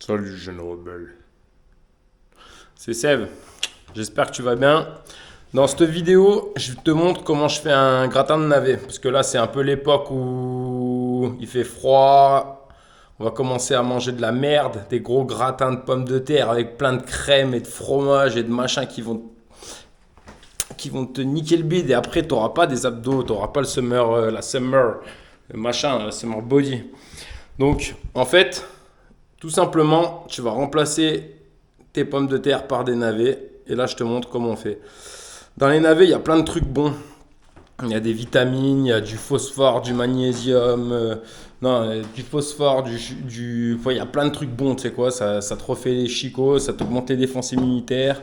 Salut jeune rebelle. C'est Sève. J'espère que tu vas bien. Dans cette vidéo, je te montre comment je fais un gratin de navet. Parce que là, c'est un peu l'époque où il fait froid. On va commencer à manger de la merde, des gros gratins de pommes de terre avec plein de crème et de fromage et de machin qui vont te niquer le bide. Et après, tu n'auras pas des abdos, tu n'auras pas le summer, la summer, le machin, la summer body. Donc, en fait, tout simplement, tu vas remplacer tes pommes de terre par des navets. Et là, je te montre comment on fait. Dans les navets, il y a plein de trucs bons. Il y a des vitamines, il y a du phosphore, du magnésium, du phosphore, ouais, il y a plein de trucs bons, tu sais quoi, ça te refait les chicots, ça t'augmente les défenses immunitaires,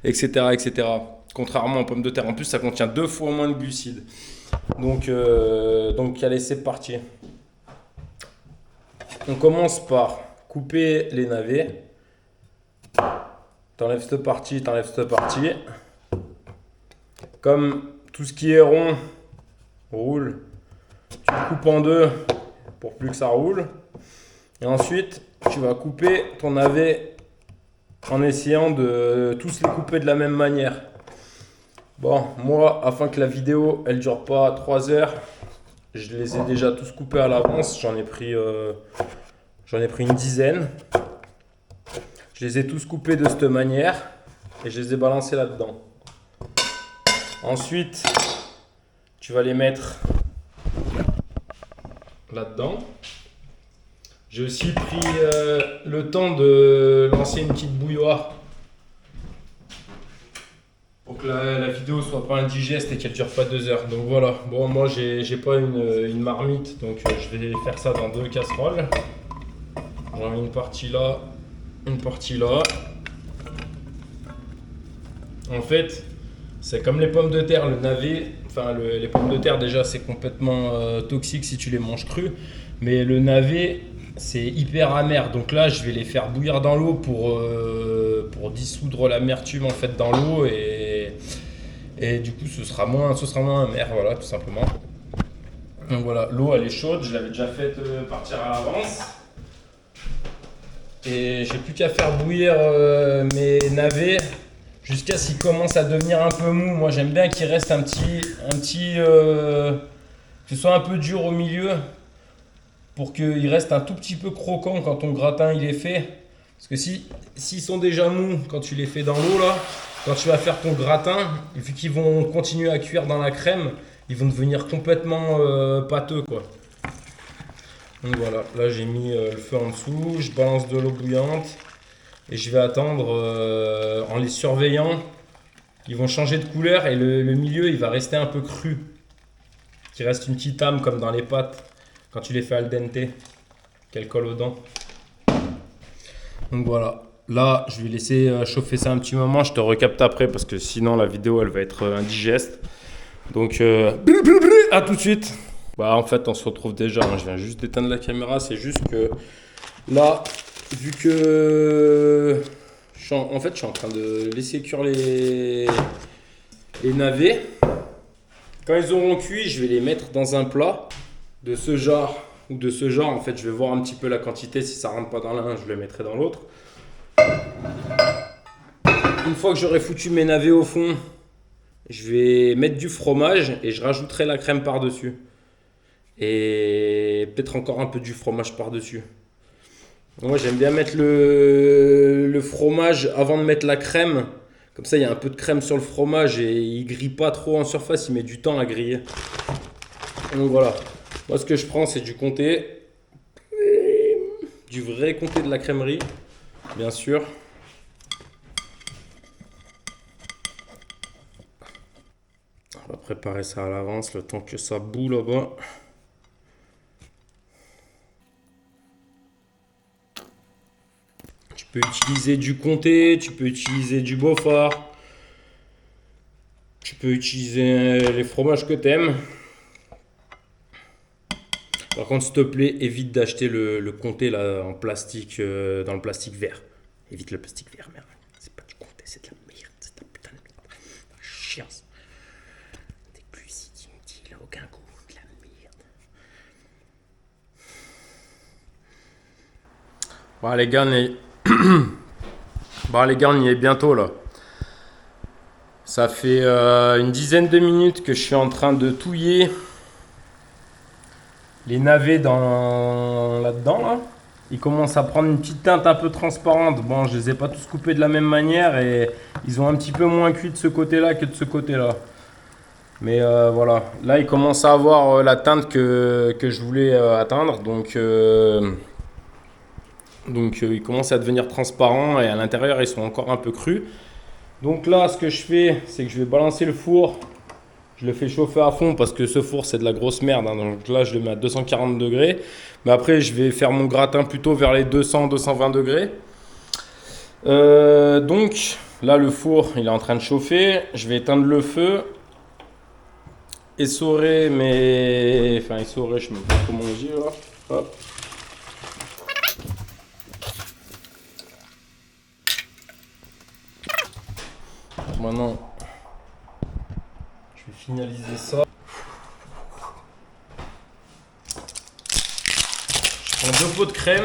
etc., etc. Contrairement aux pommes de terre. En plus, ça contient 2 fois moins de glucides. Donc allez, c'est parti. On commence par couper les navets. T'enlèves cette partie, t'enlèves cette partie. Comme tout ce qui est rond roule, tu le coupes en deux pour plus que ça roule. Et ensuite, tu vas couper ton navet en essayant de tous les couper de la même manière. Bon, moi, afin que la vidéo elle dure pas 3 heures, je les ai déjà tous coupés à l'avance. J'en ai pris une dizaine. Je les ai tous coupés de cette manière et je les ai balancés là-dedans. Ensuite, tu vas les mettre là-dedans. J'ai aussi pris le temps de lancer une petite bouilloire pour que la vidéo soit pas indigeste et qu'elle dure pas 2 heures. Donc voilà, bon moi j'ai pas une marmite, donc je vais faire ça dans 2 casseroles. J'en mets une partie là, une partie là. En fait, c'est comme les pommes de terre, le navet, enfin les pommes de terre déjà c'est complètement toxique si tu les manges crues, mais le navet c'est hyper amer. Donc là je vais les faire bouillir dans l'eau pour dissoudre l'amertume en fait dans l'eau et du coup ce sera moins amer, voilà tout simplement. Donc voilà, l'eau elle est chaude, je l'avais déjà faite partir à l'avance. Et j'ai plus qu'à faire bouillir mes navets jusqu'à ce qu'ils commencent à devenir un peu mou. Moi j'aime bien qu'il reste que ce soit un peu dur au milieu pour qu'il reste un tout petit peu croquant quand ton gratin il est fait. Parce que s'ils sont déjà mous quand tu les fais dans l'eau là, quand tu vas faire ton gratin, vu qu'ils vont continuer à cuire dans la crème, ils vont devenir complètement pâteux quoi. Donc voilà, là j'ai mis le feu en dessous, je balance de l'eau bouillante et je vais attendre en les surveillant. Ils vont changer de couleur et le milieu il va rester un peu cru. Qu'il reste une petite âme comme dans les pâtes quand tu les fais al dente, qu'elle colle aux dents. Donc voilà, là je vais laisser chauffer ça un petit moment, je te recapte après parce que sinon la vidéo elle va être indigeste. Donc à tout de suite. Bah en fait on se retrouve déjà, hein. Je viens juste d'éteindre la caméra, c'est juste que là, vu que en fait je suis en train de laisser cuire les navets. Quand ils auront cuit, je vais les mettre dans un plat de ce genre ou de ce genre. En fait, je vais voir un petit peu la quantité. Si ça rentre pas dans l'un, je le mettrai dans l'autre. Une fois que j'aurai foutu mes navets au fond, je vais mettre du fromage et je rajouterai la crème par-dessus. Et peut-être encore un peu du fromage par-dessus. Moi, j'aime bien mettre le fromage avant de mettre la crème. Comme ça, il y a un peu de crème sur le fromage et il grille pas trop en surface. Il met du temps à griller. Donc voilà. Moi, ce que je prends, c'est du comté. Du vrai comté de la crèmerie, bien sûr. On va préparer ça à l'avance, le temps que ça bout là-bas. Tu peux utiliser du comté, tu peux utiliser du beaufort. Tu peux utiliser les fromages que t'aimes. Par contre, s'il te plaît, évite d'acheter le comté là, en plastique, dans le plastique vert. Évite le plastique vert, merde. C'est pas du comté, c'est de la merde. C'est de la putain de merde. La chiasse. Des glucides inutiles, aucun goût. De la merde. Bon, les gars, bon, les gars, on y est bientôt là. Ça fait une dizaine de minutes que je suis en train de touiller les navets là-dedans. Là. Ils commencent à prendre une petite teinte un peu transparente. Bon, je les ai pas tous coupés de la même manière et ils ont un petit peu moins cuit de ce côté-là que de ce côté-là. Mais voilà, là ils commencent à avoir la teinte que je voulais atteindre. Donc ils commencent à devenir transparents et à l'intérieur ils sont encore un peu crus. Donc là ce que je fais c'est que je vais balancer le four. Je le fais chauffer à fond parce que ce four c'est de la grosse merde. Hein. Donc là je le mets à 240 degrés. Mais après je vais faire mon gratin plutôt vers les 200-220 degrés. Donc là le four il est en train de chauffer. Je vais éteindre le feu. Essorer mes... Enfin essorer je ne sais pas comment on dit là. Hop. Maintenant, je vais finaliser ça. Je prends 2 pots de crème.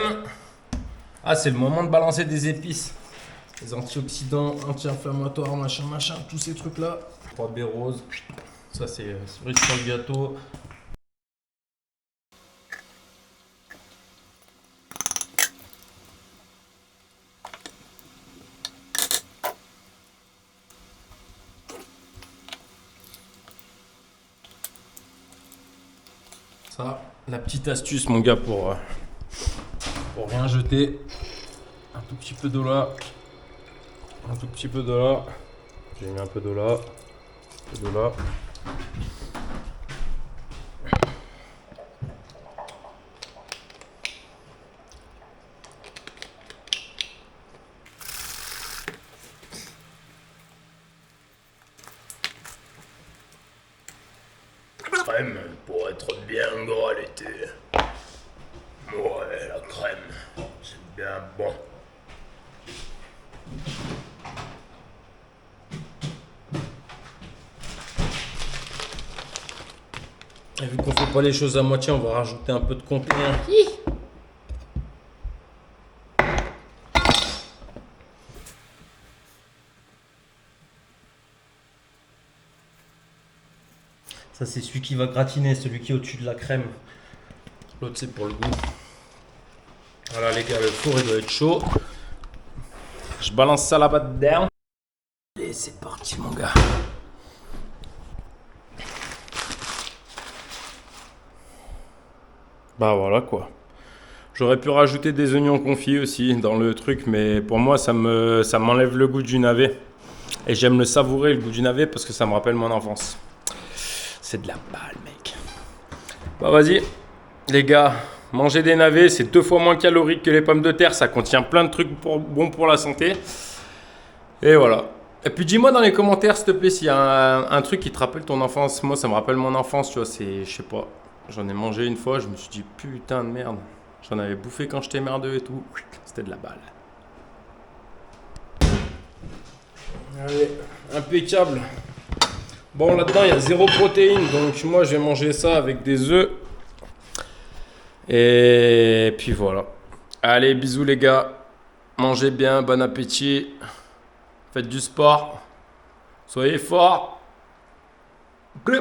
Ah, c'est le moment de balancer des épices. Les antioxydants, anti-inflammatoires, machin, tous ces trucs-là. 3B rose. Ça, c'est cerise sur le gâteau. Ça, la petite astuce, mon gars, pour rien jeter. Un tout petit peu d'eau là. Un tout petit peu d'eau là. J'ai mis un peu d'eau là. Un peu d'eau là. Crème pour être bien gras l'été. Ouais, la crème, c'est bien bon. Et vu qu'on fait pas les choses à moitié, on va rajouter un peu de contenu. Ça c'est celui qui va gratiner, celui qui est au-dessus de la crème. L'autre c'est pour le goût. Voilà les gars, le four il doit être chaud. Je balance ça là-bas dedans. Et c'est parti mon gars. Bah voilà quoi. J'aurais pu rajouter des oignons confits aussi dans le truc, mais pour moi ça m'enlève le goût du navet. Et j'aime le savourer, le goût du navet, parce que ça me rappelle mon enfance. C'est de la balle mec. Bah vas-y les gars, manger des navets c'est 2 fois moins calorique que les pommes de terre. Ça contient plein de trucs bons pour la santé. Et voilà. Et puis dis-moi dans les commentaires s'il te plaît s'il y a un truc qui te rappelle ton enfance. Moi ça me rappelle mon enfance, tu vois, c'est, je sais pas. J'en ai mangé une fois, je me suis dit putain de merde. J'en avais bouffé quand j'étais merdeux et tout. C'était de la balle. Allez, impeccable. Bon là-dedans il y a 0 protéines, donc moi je vais manger ça avec des œufs. Et puis voilà. Allez, bisous les gars. Mangez bien, bon appétit. Faites du sport. Soyez forts. Prêt.